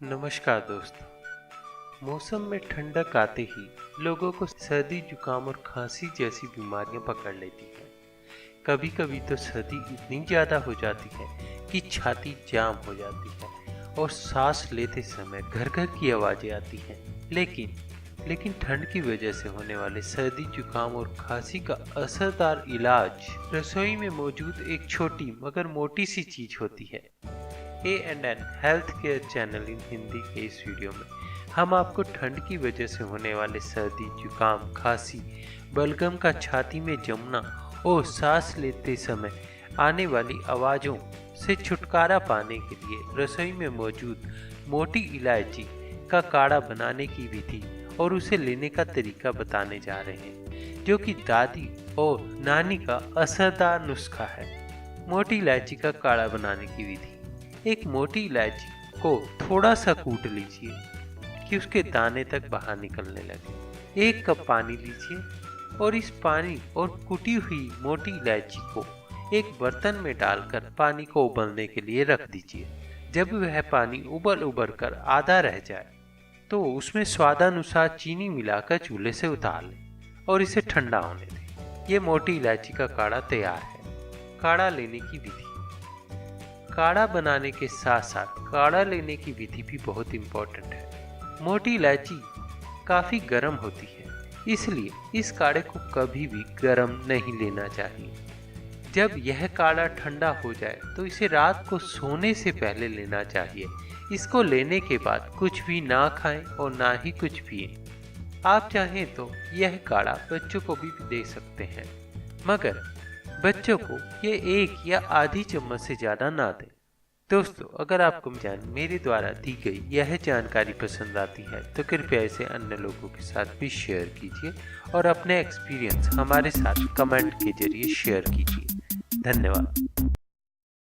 नमस्कार दोस्तों। मौसम में ठंडक आते ही लोगों को सर्दी, जुकाम और खांसी जैसी बीमारियां पकड़ लेती हैं। कभी कभी तो सर्दी इतनी ज़्यादा हो जाती है कि छाती जाम हो जाती है और सांस लेते समय घर घर की आवाज़ें आती हैं। लेकिन ठंड की वजह से होने वाले सर्दी, जुकाम और खांसी का असरदार इलाज रसोई में मौजूद एक छोटी मगर मोटी सी चीज़ होती है। A&N health care channel in Hindi के इस वीडियो में हम आपको ठंड की वजह से होने वाले सर्दी, जुकाम, खांसी, बलगम का छाती में जमना और सांस लेते समय आने वाली आवाज़ों से छुटकारा पाने के लिए रसोई में मौजूद मोटी इलायची का काढ़ा बनाने की विधि और उसे लेने का तरीका बताने जा रहे हैं, जो कि दादी और नानी का असरदार नुस्खा है। मोटी इलायची का काढ़ा बनाने की विधि। एक मोटी इलायची को थोड़ा सा कूट लीजिए कि उसके दाने तक बाहर निकलने लगे। 1 कप पानी लीजिए और इस पानी और कुटी हुई मोटी इलायची को एक बर्तन में डालकर पानी को उबलने के लिए रख दीजिए। जब वह पानी उबल कर आधा रह जाए तो उसमें स्वादानुसार चीनी मिलाकर चूल्हे से उतार लें और इसे ठंडा होने दें। ये मोटी इलायची का काढ़ा तैयार है। काढ़ा लेने की विधि। काढ़ा बनाने के साथ साथ काढ़ा लेने की विधि भी बहुत इम्पोर्टेंट है। मोटी इलायची काफ़ी गर्म होती है, इसलिए इस काढ़े को कभी भी गर्म नहीं लेना चाहिए। जब यह काढ़ा ठंडा हो जाए तो इसे रात को सोने से पहले लेना चाहिए। इसको लेने के बाद कुछ भी ना खाएं और ना ही कुछ पिएं। आप चाहें तो यह काढ़ा बच्चों को भी दे सकते हैं, मगर बच्चों को ये 1 या आधी चम्मच से ज़्यादा ना दें। दोस्तों, अगर आपको मेरे द्वारा दी गई यह जानकारी पसंद आती है तो कृपया इसे अन्य लोगों के साथ भी शेयर कीजिए और अपने एक्सपीरियंस हमारे साथ कमेंट के जरिए शेयर कीजिए। धन्यवाद।